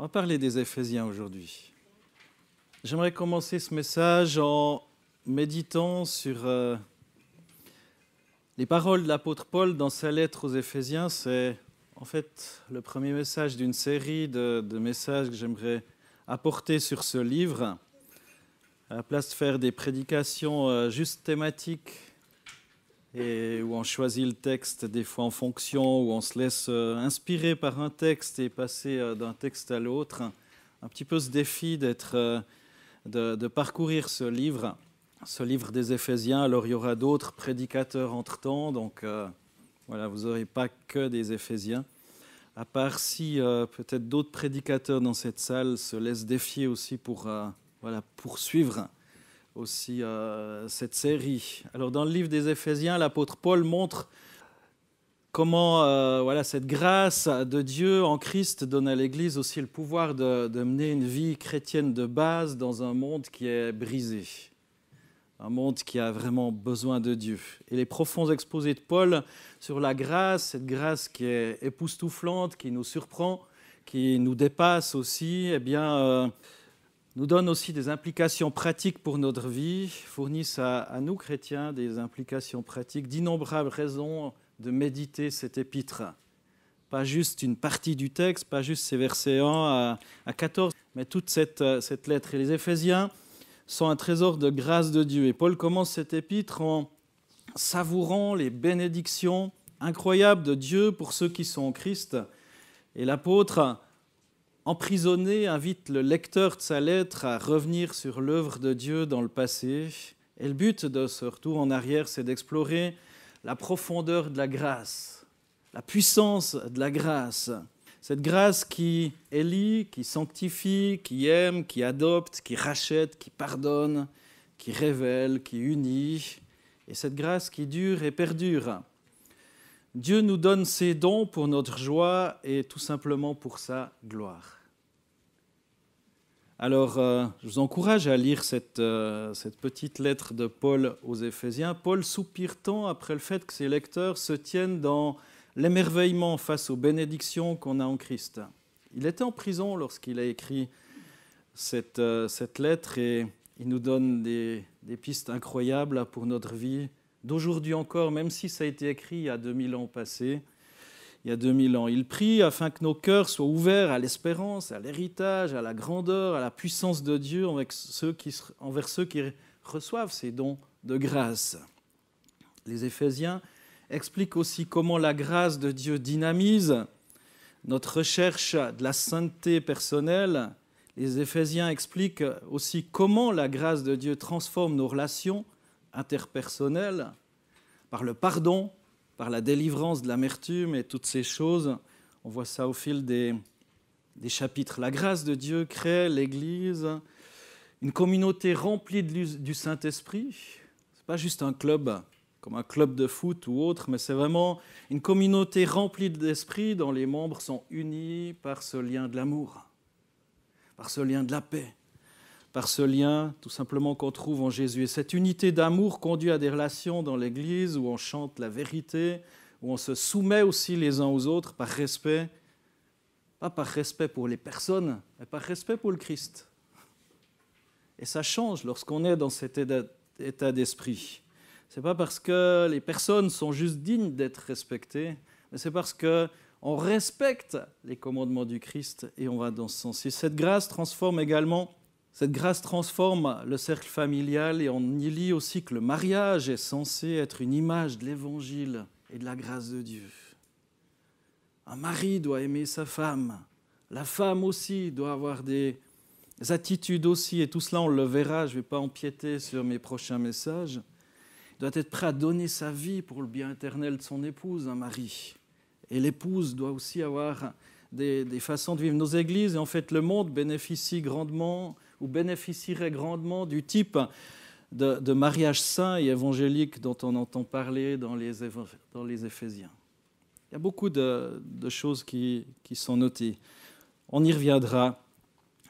On va parler des Éphésiens aujourd'hui. J'aimerais commencer ce message en méditant sur les paroles de l'apôtre Paul dans sa lettre aux Éphésiens. C'est en fait le premier message d'une série de messages que j'aimerais apporter sur ce livre. À la place de faire des prédications juste thématiques et où on choisit le texte des fois en fonction, où on se laisse inspirer par un texte et passer d'un texte à l'autre, un petit peu ce défi de parcourir ce livre des Éphésiens. Alors il y aura d'autres prédicateurs entre-temps, donc voilà, vous n'aurez pas que des Éphésiens, à part si peut-être d'autres prédicateurs dans cette salle se laissent défier aussi pour poursuivre aussi cette série. Alors dans le livre des Éphésiens, l'apôtre Paul montre comment cette grâce de Dieu en Christ donne à l'Église aussi le pouvoir de mener une vie chrétienne de base dans un monde qui est brisé, un monde qui a vraiment besoin de Dieu. Et les profonds exposés de Paul sur la grâce, cette grâce qui est époustouflante, qui nous surprend, qui nous dépasse aussi, nous donne aussi des implications pratiques pour notre vie, fournissent à nous chrétiens des implications pratiques, d'innombrables raisons de méditer cette épître. Pas juste une partie du texte, pas juste ces versets 1 à 14, mais toute cette lettre. Et les Éphésiens sont un trésor de grâce de Dieu. Et Paul commence cette épître en savourant les bénédictions incroyables de Dieu pour ceux qui sont en Christ. Et l'apôtre, emprisonné, invite le lecteur de sa lettre à revenir sur l'œuvre de Dieu dans le passé. Et le but de ce retour en arrière, c'est d'explorer la profondeur de la grâce, la puissance de la grâce. Cette grâce qui élit, qui sanctifie, qui aime, qui adopte, qui rachète, qui pardonne, qui révèle, qui unit. Et cette grâce qui dure et perdure. Dieu nous donne ses dons pour notre joie et tout simplement pour sa gloire. Alors, je vous encourage à lire cette petite lettre de Paul aux Éphésiens. Paul soupire tant après le fait que ses lecteurs se tiennent dans l'émerveillement face aux bénédictions qu'on a en Christ. Il était en prison lorsqu'il a écrit cette lettre et il nous donne des pistes incroyables pour notre vie, d'aujourd'hui encore, même si ça a été écrit il y a 2000 ans passés. Il y a 2000 ans. Il prie afin que nos cœurs soient ouverts à l'espérance, à l'héritage, à la grandeur, à la puissance de Dieu envers ceux qui reçoivent ces dons de grâce. Les Éphésiens expliquent aussi comment la grâce de Dieu dynamise notre recherche de la sainteté personnelle. Les Éphésiens expliquent aussi comment la grâce de Dieu transforme nos relations interpersonnelles par le pardon, par la délivrance de l'amertume et toutes ces choses. On voit ça au fil des chapitres. La grâce de Dieu crée l'Église, une communauté remplie du Saint-Esprit. Ce n'est pas juste un club, comme un club de foot ou autre, mais c'est vraiment une communauté remplie d'esprit dont les membres sont unis par ce lien de l'amour, par ce lien de la paix, par ce lien tout simplement qu'on trouve en Jésus. Et cette unité d'amour conduit à des relations dans l'Église où on chante la vérité, où on se soumet aussi les uns aux autres par respect, pas par respect pour les personnes, mais par respect pour le Christ. Et ça change lorsqu'on est dans cet état d'esprit. Ce n'est pas parce que les personnes sont juste dignes d'être respectées, mais c'est parce qu'on respecte les commandements du Christ et on va dans ce sens. Et cette grâce transforme le cercle familial et on y lit aussi que le mariage est censé être une image de l'Évangile et de la grâce de Dieu. Un mari doit aimer sa femme, la femme aussi doit avoir des attitudes aussi, et tout cela on le verra, je ne vais pas empiéter sur mes prochains messages. Il doit être prêt à donner sa vie pour le bien éternel de son épouse, un mari. Et l'épouse doit aussi avoir des façons de vivre. Nos églises, et en fait le monde bénéficierait grandement du type de mariage saint et évangélique dont on entend parler dans les Éphésiens. Il y a beaucoup de choses qui sont notées. On y reviendra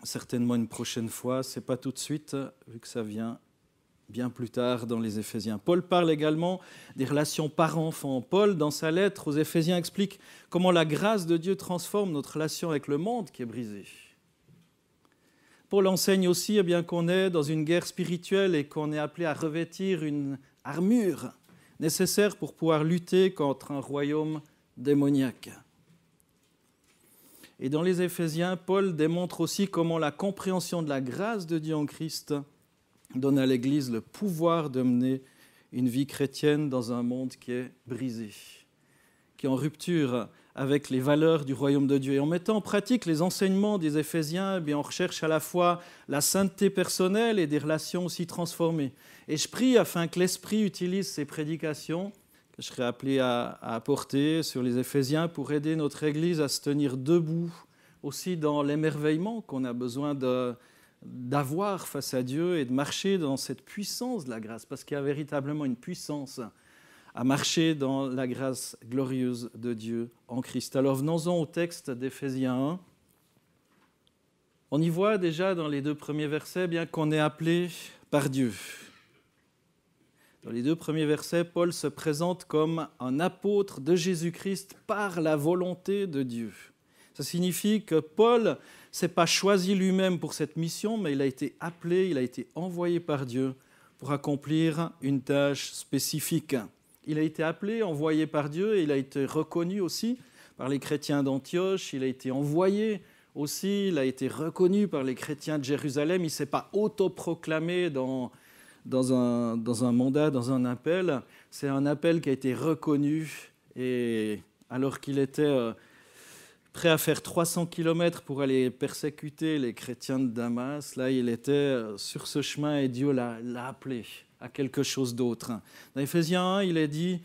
certainement une prochaine fois, ce n'est pas tout de suite, vu que ça vient bien plus tard dans les Éphésiens. Paul parle également des relations parents-enfants. Paul, dans sa lettre aux Éphésiens, explique comment la grâce de Dieu transforme notre relation avec le monde qui est brisé. Paul enseigne aussi qu'on est dans une guerre spirituelle et qu'on est appelé à revêtir une armure nécessaire pour pouvoir lutter contre un royaume démoniaque. Et dans les Éphésiens, Paul démontre aussi comment la compréhension de la grâce de Dieu en Christ donne à l'Église le pouvoir de mener une vie chrétienne dans un monde qui est brisé, qui est en rupture avec les valeurs du royaume de Dieu. Et en mettant en pratique les enseignements des Éphésiens, on recherche à la fois la sainteté personnelle et des relations aussi transformées. Et je prie afin que l'Esprit utilise ces prédications que je serai appelé à apporter sur les Éphésiens pour aider notre Église à se tenir debout, aussi dans l'émerveillement qu'on a besoin d'avoir face à Dieu et de marcher dans cette puissance de la grâce, parce qu'il y a véritablement une puissance à marcher dans la grâce glorieuse de Dieu en Christ. Alors venons-en au texte d'Éphésiens 1. On y voit déjà dans les 2 premiers versets qu'on est appelé par Dieu. Dans les 2 premiers versets, Paul se présente comme un apôtre de Jésus-Christ par la volonté de Dieu. Ça signifie que Paul ne s'est pas choisi lui-même pour cette mission, mais il a été appelé, il a été envoyé par Dieu pour accomplir une tâche spécifique. Il a été appelé, envoyé par Dieu, et il a été reconnu aussi par les chrétiens d'Antioche, il a été envoyé aussi, il a été reconnu par les chrétiens de Jérusalem, il ne s'est pas autoproclamé dans un mandat, dans un appel. C'est un appel qui a été reconnu, et alors qu'il était prêt à faire 300 km pour aller persécuter les chrétiens de Damas, là il était sur ce chemin et Dieu l'a appelé à quelque chose d'autre. Dans Éphésiens 1, il est dit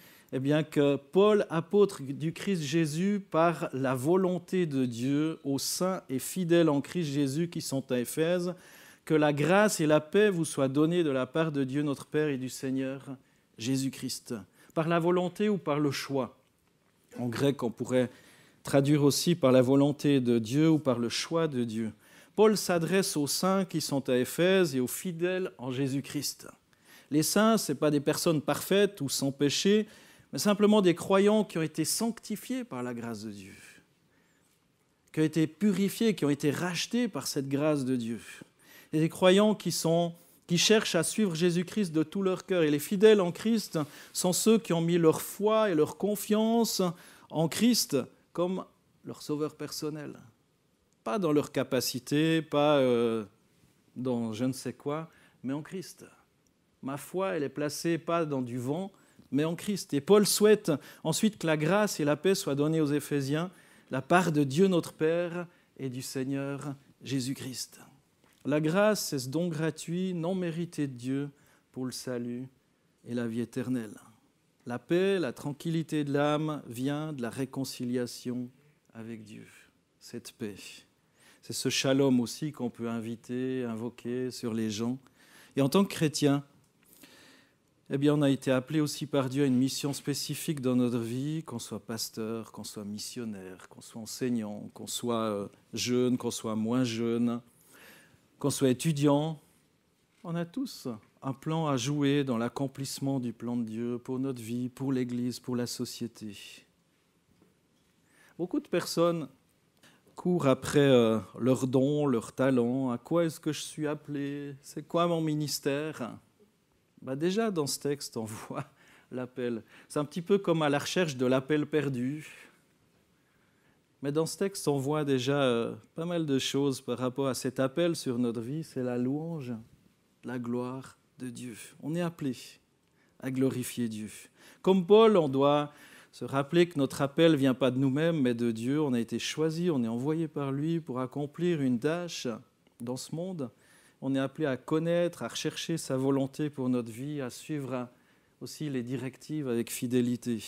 que Paul, apôtre du Christ Jésus, par la volonté de Dieu, aux saints et fidèles en Christ Jésus qui sont à Éphèse, que la grâce et la paix vous soient données de la part de Dieu notre Père et du Seigneur Jésus-Christ. Par la volonté ou par le choix. En grec, on pourrait traduire aussi par la volonté de Dieu ou par le choix de Dieu. Paul s'adresse aux saints qui sont à Éphèse et aux fidèles en Jésus-Christ. Les saints, ce n'est pas des personnes parfaites ou sans péché, mais simplement des croyants qui ont été sanctifiés par la grâce de Dieu, qui ont été purifiés, qui ont été rachetés par cette grâce de Dieu. Et des croyants qui cherchent à suivre Jésus-Christ de tout leur cœur. Et les fidèles en Christ sont ceux qui ont mis leur foi et leur confiance en Christ comme leur sauveur personnel. Pas dans leur capacité, pas dans je ne sais quoi, mais en Christ. Ma foi, elle est placée pas dans du vent, mais en Christ. Et Paul souhaite ensuite que la grâce et la paix soient données aux Éphésiens, la part de Dieu notre Père et du Seigneur Jésus-Christ. La grâce, c'est ce don gratuit, non mérité de Dieu pour le salut et la vie éternelle. La paix, la tranquillité de l'âme vient de la réconciliation avec Dieu. Cette paix. C'est ce shalom aussi qu'on peut invoquer sur les gens. Et en tant que chrétien, on a été appelé aussi par Dieu à une mission spécifique dans notre vie, qu'on soit pasteur, qu'on soit missionnaire, qu'on soit enseignant, qu'on soit jeune, qu'on soit moins jeune, qu'on soit étudiant. On a tous un plan à jouer dans l'accomplissement du plan de Dieu pour notre vie, pour l'Église, pour la société. Beaucoup de personnes courent après leurs dons, leurs talents. À quoi est-ce que je suis appelé? C'est quoi mon ministère? Déjà, dans ce texte, on voit l'appel. C'est un petit peu comme à la recherche de l'appel perdu. Mais dans ce texte, on voit déjà pas mal de choses par rapport à cet appel sur notre vie. C'est la louange, la gloire de Dieu. On est appelé à glorifier Dieu. Comme Paul, on doit se rappeler que notre appel ne vient pas de nous-mêmes, mais de Dieu. On a été choisi, on est envoyé par lui pour accomplir une tâche dans ce monde. On est appelé à connaître, à rechercher sa volonté pour notre vie, à suivre aussi les directives avec fidélité.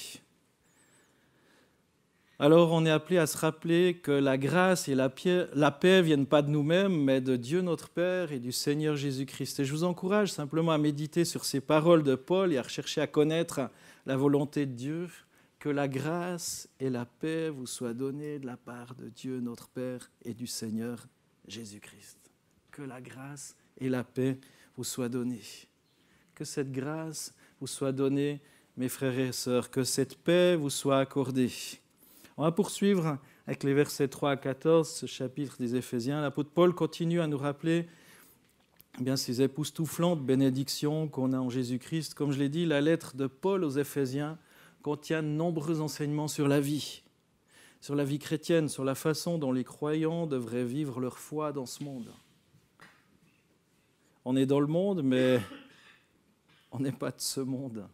Alors on est appelé à se rappeler que la grâce et la paix ne viennent pas de nous-mêmes, mais de Dieu notre Père et du Seigneur Jésus-Christ. Et je vous encourage simplement à méditer sur ces paroles de Paul et à rechercher à connaître la volonté de Dieu, que la grâce et la paix vous soient données de la part de Dieu notre Père et du Seigneur Jésus-Christ. Que la grâce et la paix vous soient données. Que cette grâce vous soit donnée, mes frères et sœurs, que cette paix vous soit accordée. On va poursuivre avec les versets 3 à 14, ce chapitre des Éphésiens. L'apôtre Paul continue à nous rappeler ces époustouflantes bénédictions qu'on a en Jésus-Christ. Comme je l'ai dit, la lettre de Paul aux Éphésiens contient de nombreux enseignements sur la vie chrétienne, sur la façon dont les croyants devraient vivre leur foi dans ce monde. On est dans le monde, mais on n'est pas de ce monde.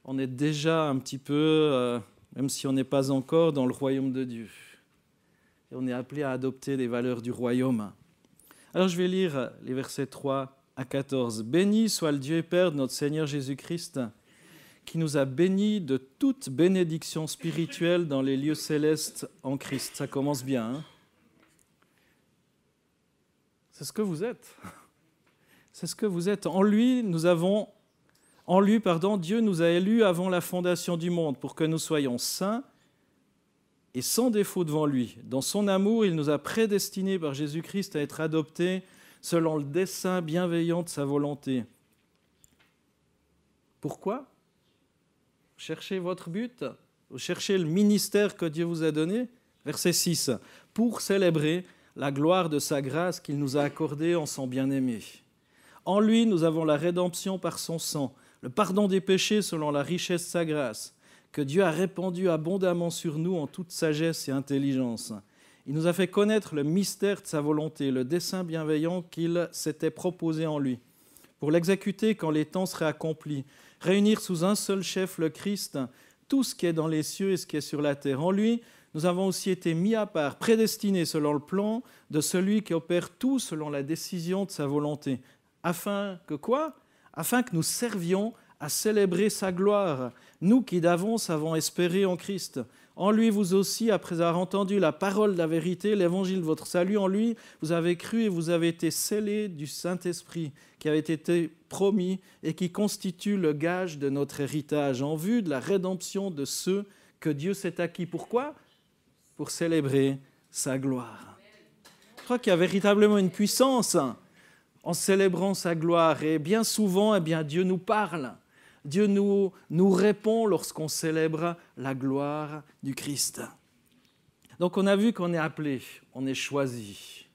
On est déjà un petit peu, même si on n'est pas encore, dans le royaume de Dieu. Et on est appelé à adopter les valeurs du royaume. Alors je vais lire les versets 3 à 14. « Béni soit le Dieu et Père de notre Seigneur Jésus-Christ, qui nous a bénis de toute bénédiction spirituelle dans les lieux célestes en Christ. » Ça commence bien, hein? C'est ce que vous êtes. C'est ce que vous êtes. En lui, Dieu nous a élus avant la fondation du monde pour que nous soyons saints et sans défaut devant lui. Dans son amour, il nous a prédestinés par Jésus-Christ à être adoptés selon le dessein bienveillant de sa volonté. Pourquoi ? Cherchez votre but, cherchez le ministère que Dieu vous a donné. Verset 6. Pour célébrer la gloire de sa grâce qu'il nous a accordée en son bien-aimé. En lui, nous avons la rédemption par son sang, le pardon des péchés selon la richesse de sa grâce, que Dieu a répandu abondamment sur nous en toute sagesse et intelligence. Il nous a fait connaître le mystère de sa volonté, le dessein bienveillant qu'il s'était proposé en lui, pour l'exécuter quand les temps seraient accomplis, réunir sous un seul chef le Christ, tout ce qui est dans les cieux et ce qui est sur la terre. En lui, nous avons aussi été mis à part, prédestinés selon le plan de celui qui opère tout selon la décision de sa volonté. Afin que quoi ? Afin que nous servions à célébrer sa gloire, nous qui d'avance avons espéré en Christ. En lui, vous aussi, après avoir entendu la parole de la vérité, l'évangile de votre salut, en lui, vous avez cru et vous avez été scellés du Saint-Esprit qui avait été promis et qui constitue le gage de notre héritage en vue de la rédemption de ceux que Dieu s'est acquis. Pourquoi ? Pour célébrer sa gloire. Je crois qu'il y a véritablement une puissance en célébrant sa gloire. Et bien souvent, Dieu nous parle. Dieu nous répond lorsqu'on célèbre la gloire du Christ. Donc on a vu qu'on est appelé, on est choisi,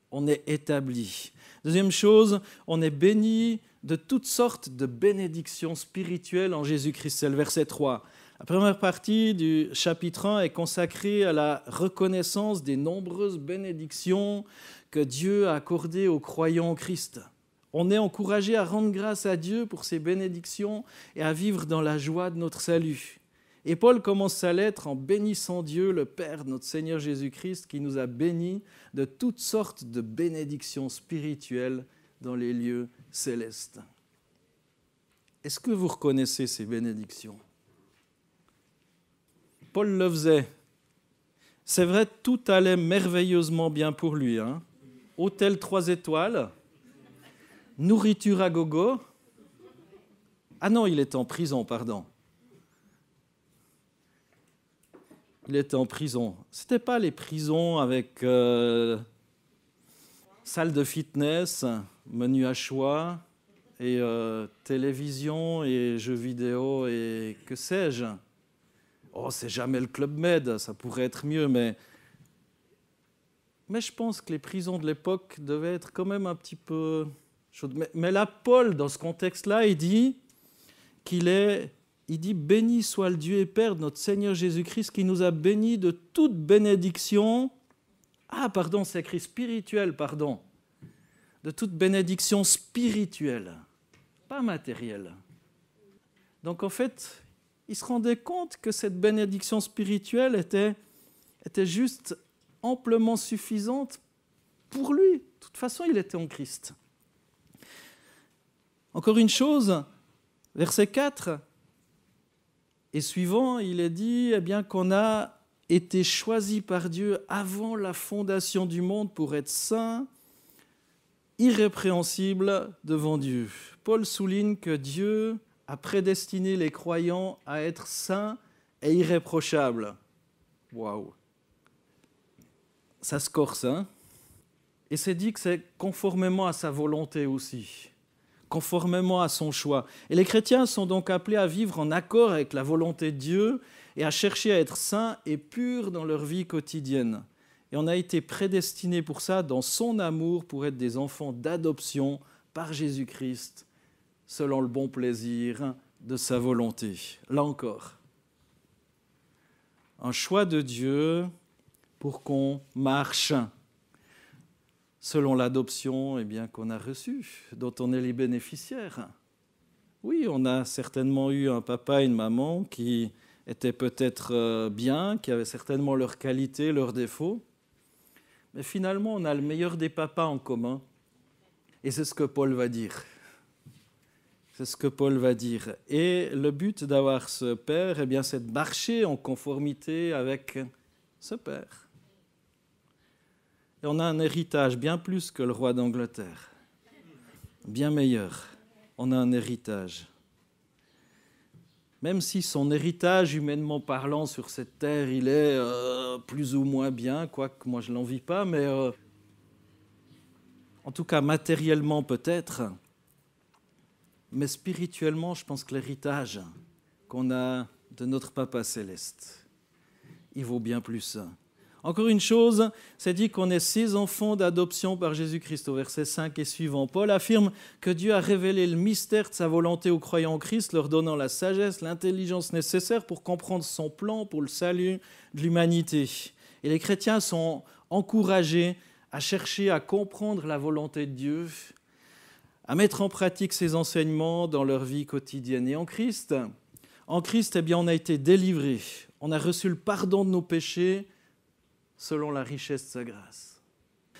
on est établi. Deuxième chose, on est béni de toutes sortes de bénédictions spirituelles en Jésus-Christ. C'est le verset 3. La première partie du chapitre 1 est consacrée à la reconnaissance des nombreuses bénédictions que Dieu a accordées aux croyants en Christ. On est encouragé à rendre grâce à Dieu pour ses bénédictions et à vivre dans la joie de notre salut. Et Paul commence sa lettre en bénissant Dieu, le Père de notre Seigneur Jésus-Christ, qui nous a bénis de toutes sortes de bénédictions spirituelles dans les lieux célestes. Est-ce que vous reconnaissez ces bénédictions ? Paul le faisait. C'est vrai, tout allait merveilleusement bien pour lui. Hôtel 3 étoiles, nourriture à gogo. Ah non, il était en prison, pardon. Il était en prison. Ce n'était pas les prisons avec salle de fitness, menu à choix, et télévision et jeux vidéo et que sais-je. Oh, c'est jamais le Club Med, ça pourrait être mieux, mais je pense que les prisons de l'époque devaient être quand même un petit peu chaudes. Mais là, Paul, dans ce contexte-là, il dit béni soit le Dieu et Père de notre Seigneur Jésus-Christ qui nous a bénis de toute bénédiction. Ah, pardon, c'est écrit spirituel, pardon. De toute bénédiction spirituelle, pas matérielle. Donc en fait, il se rendait compte que cette bénédiction spirituelle était juste amplement suffisante pour lui. De toute façon, il était en Christ. Encore une chose, verset 4 et suivant, il est dit qu'on a été choisi par Dieu avant la fondation du monde pour être saints, irrépréhensibles devant Dieu. Paul souligne que Dieu a prédestiné les croyants à être saints et irréprochables. Waouh! Ça se corse, hein? Et c'est dit que c'est conformément à sa volonté aussi. conformément à son choix. Et les chrétiens sont donc appelés à vivre en accord avec la volonté de Dieu et à chercher à être saints et purs dans leur vie quotidienne. Et on a été prédestinés pour ça, dans son amour, pour être des enfants d'adoption par Jésus-Christ, selon le bon plaisir de sa volonté. Là encore, un choix de Dieu pour qu'on marche selon l'adoption qu'on a reçue, dont on est les bénéficiaires. Oui, on a certainement eu un papa et une maman qui étaient peut-être bien, qui avaient certainement leurs qualités, leurs défauts, mais finalement, on a le meilleur des papas en commun. Et c'est ce que Paul va dire. C'est ce que Paul va dire. Et le but d'avoir ce père, c'est de marcher en conformité avec ce père. Et on a un héritage bien plus que le roi d'Angleterre. Bien meilleur. On a un héritage. Même si son héritage, humainement parlant, sur cette terre, il est plus ou moins bien, quoique moi je ne l'envie pas, mais en tout cas matériellement peut-être, mais spirituellement, je pense que l'héritage qu'on a de notre Papa Céleste, il vaut bien plus. Encore une chose, c'est dit qu'on est ses enfants d'adoption par Jésus-Christ. Au verset 5 et suivant, Paul affirme que Dieu a révélé le mystère de sa volonté aux croyants en Christ, leur donnant la sagesse, l'intelligence nécessaire pour comprendre son plan pour le salut de l'humanité. Et les chrétiens sont encouragés à chercher à comprendre la volonté de Dieu, à mettre en pratique ses enseignements dans leur vie quotidienne. Et en Christ, on a été délivrés. On a reçu le pardon de nos péchés selon la richesse de sa grâce.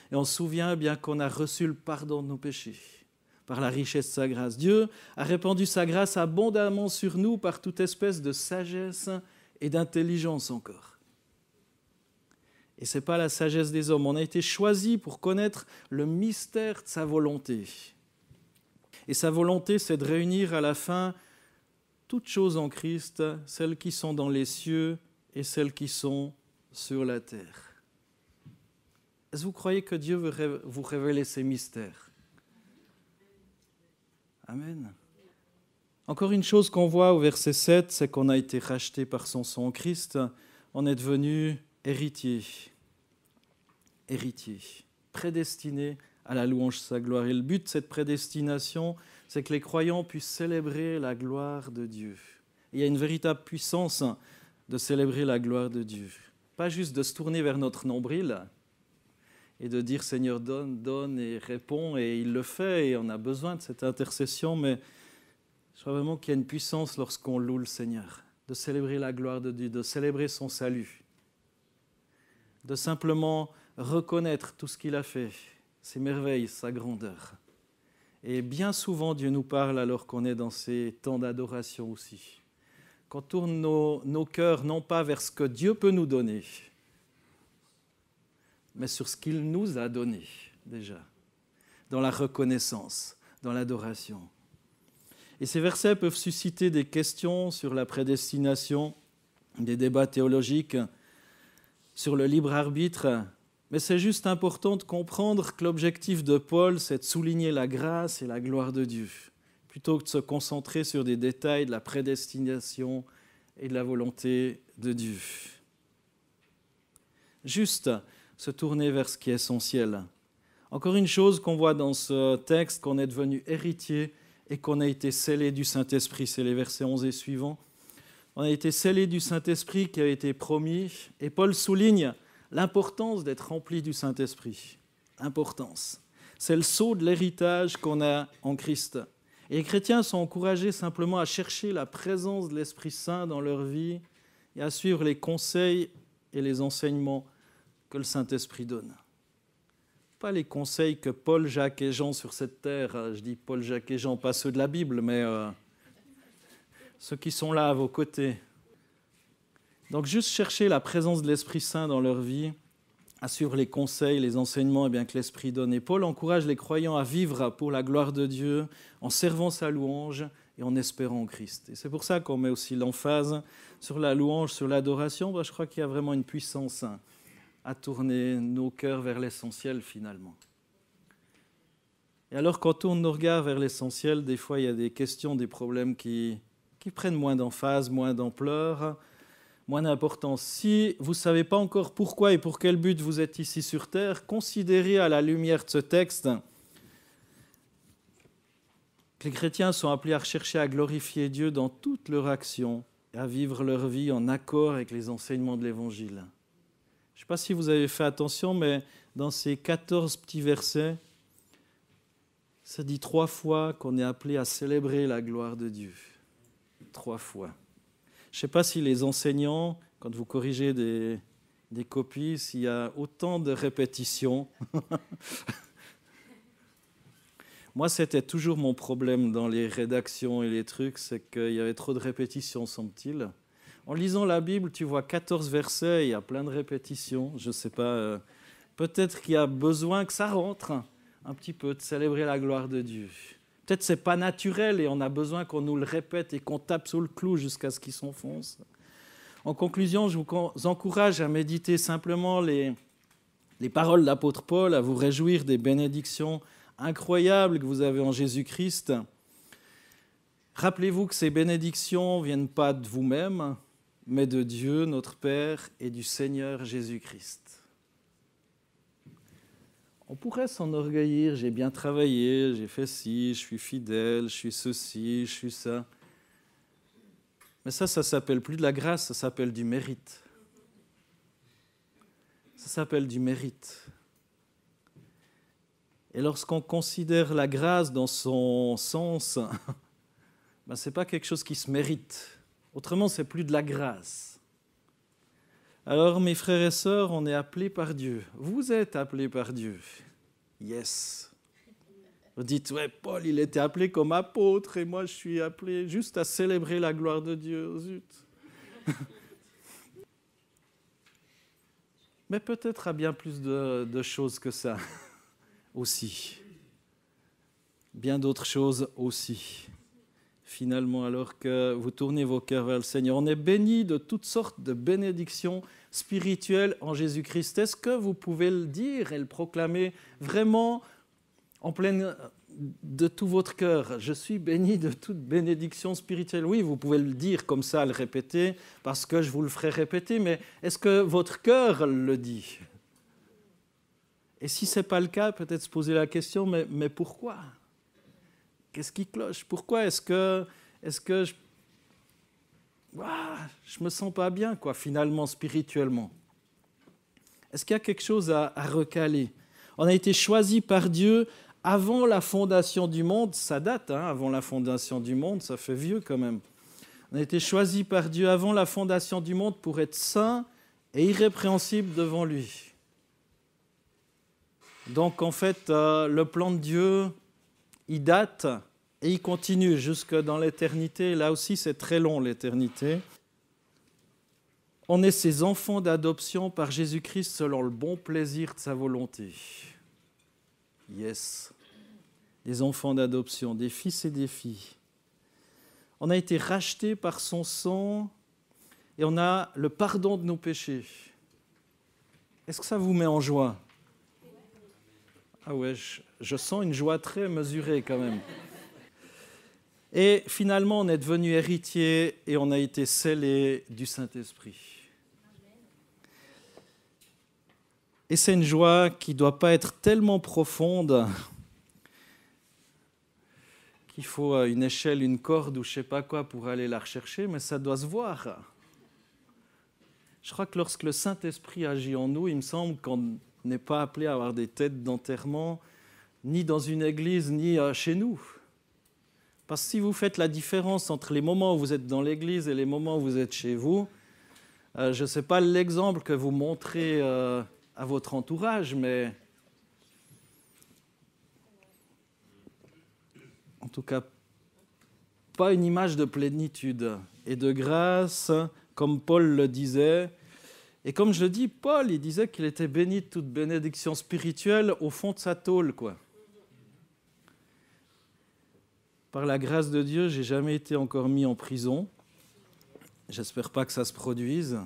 Et on se souvient qu'on a reçu le pardon de nos péchés par la richesse de sa grâce. Dieu a répandu sa grâce abondamment sur nous par toute espèce de sagesse et d'intelligence encore. Et ce n'est pas la sagesse des hommes. On a été choisis pour connaître le mystère de sa volonté. Et sa volonté, c'est de réunir à la fin toutes choses en Christ, celles qui sont dans les cieux et celles qui sont sur la terre. Est-ce que vous croyez que Dieu veut vous révéler ces mystères? Amen. Encore une chose qu'on voit au verset 7, c'est qu'on a été racheté par son sang en Christ. On est devenu héritier, prédestiné à la louange de sa gloire. Et le but de cette prédestination, c'est que les croyants puissent célébrer la gloire de Dieu. Et il y a une véritable puissance de célébrer la gloire de Dieu. Pas juste de se tourner vers notre nombril et de dire « Seigneur, donne, donne et réponds » et il le fait et on a besoin de cette intercession, mais je crois vraiment qu'il y a une puissance lorsqu'on loue le Seigneur, de célébrer la gloire de Dieu, de célébrer son salut, de simplement reconnaître tout ce qu'il a fait, ses merveilles, sa grandeur. Et bien souvent, Dieu nous parle alors qu'on est dans ces temps d'adoration aussi. Qu'on tourne nos cœurs non pas vers ce que Dieu peut nous donner, mais sur ce qu'il nous a donné déjà, dans la reconnaissance, dans l'adoration. Et ces versets peuvent susciter des questions sur la prédestination, des débats théologiques, sur le libre arbitre, mais c'est juste important de comprendre que l'objectif de Paul, c'est de souligner la grâce et la gloire de Dieu, plutôt que de se concentrer sur des détails de la prédestination et de la volonté de Dieu. Juste se tourner vers ce qui est essentiel. Encore une chose qu'on voit dans ce texte, qu'on est devenu héritier et qu'on a été scellé du Saint-Esprit, c'est les versets 11 et suivants. On a été scellé du Saint-Esprit qui a été promis, et Paul souligne l'importance d'être rempli du Saint-Esprit. Importance. C'est le sceau de l'héritage qu'on a en Christ. Et les chrétiens sont encouragés simplement à chercher la présence de l'Esprit Saint dans leur vie et à suivre les conseils et les enseignements que le Saint-Esprit donne. Pas les conseils que Paul, Jacques et Jean sur cette terre, je dis Paul, Jacques et Jean, pas ceux de la Bible, mais ceux qui sont là à vos côtés. Donc juste chercher la présence de l'Esprit Saint dans leur vie, à suivre les conseils, les enseignements que l'Esprit donne. Et Paul encourage les croyants à vivre pour la gloire de Dieu, en servant sa louange et en espérant en Christ. Et c'est pour ça qu'on met aussi l'emphase sur la louange, sur l'adoration. Je crois qu'il y a vraiment une puissance à tourner nos cœurs vers l'essentiel finalement. Et alors, quand on tourne nos regards vers l'essentiel, des fois, il y a des questions, des problèmes qui prennent moins d'emphase, moins d'ampleur, moins d'importance. Si vous ne savez pas encore pourquoi et pour quel but vous êtes ici sur Terre, considérez à la lumière de ce texte que les chrétiens sont appelés à rechercher à glorifier Dieu dans toute leur action et à vivre leur vie en accord avec les enseignements de l'Évangile. Je ne sais pas si vous avez fait attention, mais dans ces 14 petits versets, ça dit 3 fois qu'on est appelé à célébrer la gloire de Dieu. 3 fois. Je ne sais pas si les enseignants, quand vous corrigez des copies, s'il y a autant de répétitions. Moi, c'était toujours mon problème dans les rédactions et les trucs, c'est qu'il y avait trop de répétitions, semble-t-il. En lisant la Bible, tu vois 14 versets, il y a plein de répétitions. Je ne sais pas, peut-être qu'il y a besoin que ça rentre un petit peu, de célébrer la gloire de Dieu. Peut-être que ce n'est pas naturel et on a besoin qu'on nous le répète et qu'on tape sur le clou jusqu'à ce qu'il s'enfonce. En conclusion, je vous encourage à méditer simplement les paroles de l'apôtre Paul, à vous réjouir des bénédictions incroyables que vous avez en Jésus-Christ. Rappelez-vous que ces bénédictions ne viennent pas de vous-même, mais de Dieu, notre Père, et du Seigneur Jésus-Christ. On pourrait s'enorgueillir, j'ai bien travaillé, j'ai fait ci, je suis fidèle, je suis ceci, je suis ça. Mais ça s'appelle plus de la grâce, ça s'appelle du mérite. Ça s'appelle du mérite. Et lorsqu'on considère la grâce dans son sens, ce n'est pas quelque chose qui se mérite. Autrement, c'est plus de la grâce. Alors, mes frères et sœurs, on est appelés par Dieu. Vous êtes appelés par Dieu. Yes. Vous dites, ouais, Paul, il était appelé comme apôtre et moi, je suis appelé juste à célébrer la gloire de Dieu. Zut. Mais peut-être à bien plus de choses que ça aussi. Bien d'autres choses aussi. Finalement, alors que vous tournez vos cœurs vers le Seigneur, on est béni de toutes sortes de bénédictions spirituelles en Jésus-Christ. Est-ce que vous pouvez le dire et le proclamer vraiment en pleine de tout votre cœur? Je suis béni de toute bénédiction spirituelle. Oui, vous pouvez le dire comme ça, le répéter, parce que je vous le ferai répéter, mais est-ce que votre cœur le dit? Et si ce n'est pas le cas, peut-être se poser la question, mais pourquoi? Qu'est-ce qui cloche? Pourquoi est-ce que je me sens pas bien, finalement, spirituellement? Est-ce qu'il y a quelque chose à recaler? On a été choisi par Dieu avant la fondation du monde. Ça date, avant la fondation du monde, ça fait vieux quand même. On a été choisi par Dieu avant la fondation du monde pour être saints et irrépréhensibles devant lui. Donc, en fait, le plan de Dieu, il date et il continue jusque dans l'éternité. Là aussi, c'est très long, l'éternité. On est ses enfants d'adoption par Jésus-Christ selon le bon plaisir de sa volonté. Yes. Des enfants d'adoption, des fils et des filles. On a été rachetés par son sang et on a le pardon de nos péchés. Est-ce que ça vous met en joie? Ah ouais, je sens une joie très mesurée quand même. Et finalement, on est devenu héritier et on a été scellés du Saint-Esprit. Et c'est une joie qui ne doit pas être tellement profonde qu'il faut une échelle, une corde ou je ne sais pas quoi pour aller la rechercher, mais ça doit se voir. Je crois que lorsque le Saint-Esprit agit en nous, il me semble qu'on n'est pas appelé à avoir des têtes d'enterrement, ni dans une église, ni chez nous. Parce que si vous faites la différence entre les moments où vous êtes dans l'église et les moments où vous êtes chez vous, je ne sais pas l'exemple que vous montrez à votre entourage, mais en tout cas, pas une image de plénitude et de grâce, comme Paul le disait. Et comme je le dis, Paul, il disait qu'il était béni de toute bénédiction spirituelle au fond de sa tôle, Par la grâce de Dieu, je n'ai jamais été encore mis en prison. J'espère pas que ça se produise.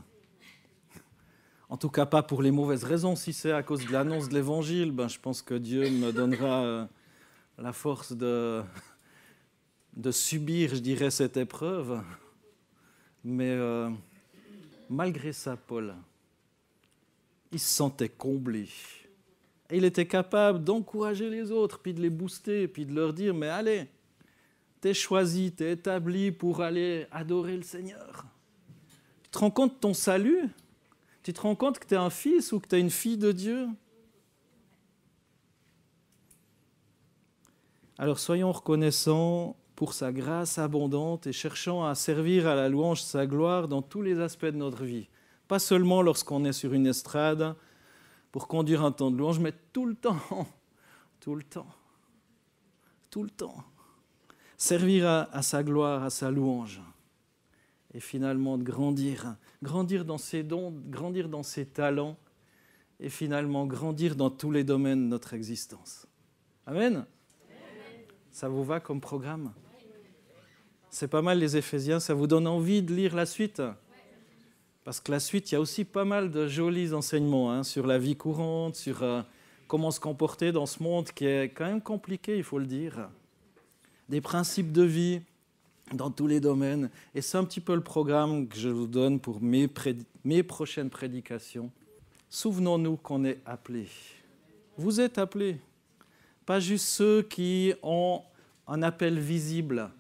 En tout cas, pas pour les mauvaises raisons. Si c'est à cause de l'annonce de l'Évangile, je pense que Dieu me donnera la force de subir, je dirais, cette épreuve. Mais malgré ça, Paul, il se sentait comblé. Et il était capable d'encourager les autres, puis de les booster, puis de leur dire, mais allez, t'es choisi, t'es établi pour aller adorer le Seigneur. Tu te rends compte de ton salut? Tu te rends compte que tu es un fils ou que tu es une fille de Dieu? Alors soyons reconnaissants pour sa grâce abondante et cherchons à servir à la louange de sa gloire dans tous les aspects de notre vie. Pas seulement lorsqu'on est sur une estrade pour conduire un temps de louange, mais tout le temps, tout le temps, tout le temps. Servir à sa gloire, à sa louange. Et finalement de grandir dans ses dons, grandir dans ses talents, et finalement grandir dans tous les domaines de notre existence. Amen. Amen. Ça vous va comme programme? C'est pas mal les Éphésiens, ça vous donne envie de lire la suite? Parce que la suite, il y a aussi pas mal de jolis enseignements sur la vie courante, sur comment se comporter dans ce monde qui est quand même compliqué, il faut le dire. Des principes de vie dans tous les domaines. Et c'est un petit peu le programme que je vous donne pour mes prochaines prédications. Souvenons-nous qu'on est appelés. Vous êtes appelés. Pas juste ceux qui ont un appel visible.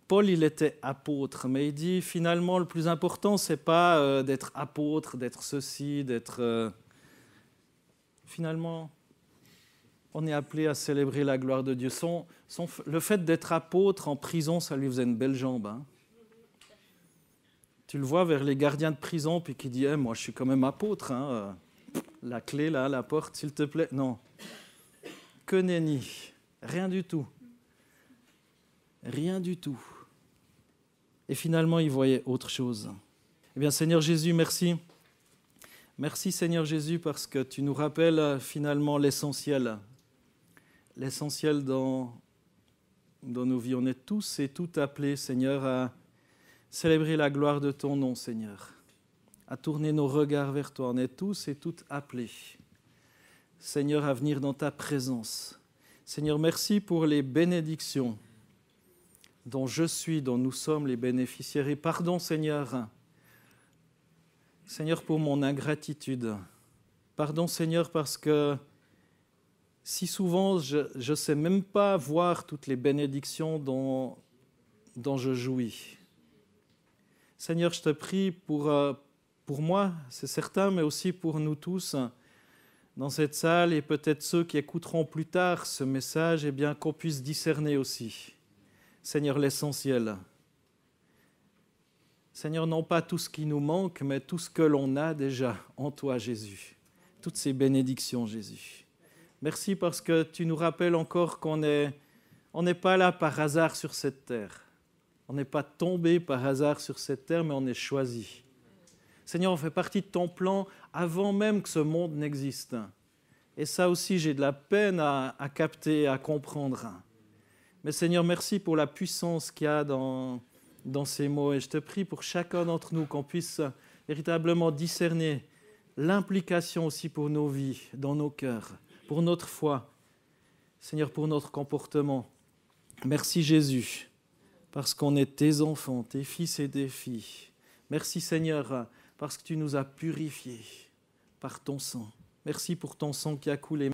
Paul, il était apôtre, mais il dit finalement le plus important, c'est pas d'être apôtre, d'être ceci, d'être... Finalement, on est appelé à célébrer la gloire de Dieu. Le fait d'être apôtre en prison, ça lui faisait une belle jambe. Hein. Tu le vois vers les gardiens de prison, puis qui dit moi, je suis quand même apôtre. Hein. La clé, là, la porte, s'il te plaît. Non. Que nenni. Rien du tout. Rien du tout. Et finalement, il voyait autre chose. Eh bien, Seigneur Jésus, merci. Merci, Seigneur Jésus, parce que tu nous rappelles finalement l'essentiel. L'essentiel dans nos vies. On est tous et toutes appelés, Seigneur, à célébrer la gloire de ton nom, Seigneur. À tourner nos regards vers toi. On est tous et toutes appelés, Seigneur, à venir dans ta présence. Seigneur, merci pour les bénédictions dont nous sommes les bénéficiaires. Et pardon, Seigneur, pour mon ingratitude. Pardon, Seigneur, parce que si souvent, je ne sais même pas voir toutes les bénédictions dont je jouis. Seigneur, je te prie pour moi, c'est certain, mais aussi pour nous tous, dans cette salle, et peut-être ceux qui écouteront plus tard ce message, eh bien, qu'on puisse discerner aussi, Seigneur, l'essentiel. Seigneur, non pas tout ce qui nous manque, mais tout ce que l'on a déjà en toi, Jésus. Toutes ces bénédictions, Jésus. Merci parce que tu nous rappelles encore qu'on n'est pas là par hasard sur cette terre. On n'est pas tombé par hasard sur cette terre, mais on est choisi. Seigneur, on fait partie de ton plan avant même que ce monde n'existe. Et ça aussi, j'ai de la peine à capter, à comprendre. Mais Seigneur, merci pour la puissance qu'il y a dans ces mots. Et je te prie pour chacun d'entre nous qu'on puisse véritablement discerner l'implication aussi pour nos vies, dans nos cœurs, pour notre foi. Seigneur, pour notre comportement. Merci Jésus, parce qu'on est tes enfants, tes fils et tes filles. Merci Seigneur, parce que tu nous as purifiés par ton sang. Merci pour ton sang qui a coulé.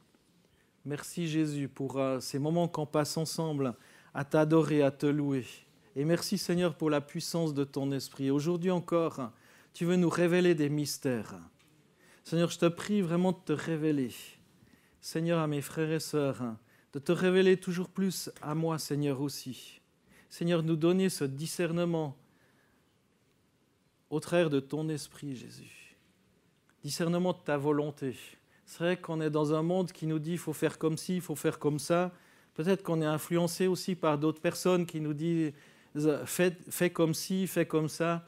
Merci Jésus pour ces moments qu'on passe ensemble à t'adorer, à te louer. Et merci Seigneur pour la puissance de ton esprit. Aujourd'hui encore, tu veux nous révéler des mystères. Seigneur, je te prie vraiment de te révéler. Seigneur, à mes frères et sœurs, de te révéler toujours plus à moi, Seigneur, aussi. Seigneur, nous donner ce discernement au travers de ton esprit, Jésus. Discernement de ta volonté. C'est vrai qu'on est dans un monde qui nous dit il faut faire comme ci, il faut faire comme ça. Peut-être qu'on est influencé aussi par d'autres personnes qui nous disent fais comme ci, fais comme ça.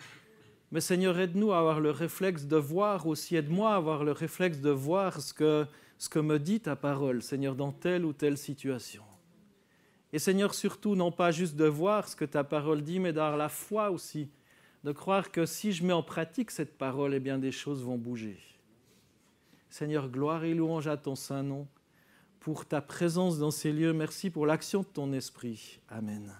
Mais Seigneur, aide-nous à avoir le réflexe de voir aussi, aide-moi à avoir le réflexe de voir ce que me dit ta parole, Seigneur, dans telle ou telle situation. Et Seigneur, surtout, non pas juste de voir ce que ta parole dit, mais d'avoir la foi aussi, de croire que si je mets en pratique cette parole, eh bien des choses vont bouger. Seigneur, gloire et louange à ton saint nom. pour ta présence dans ces lieux. Merci pour l'action de ton esprit. Amen.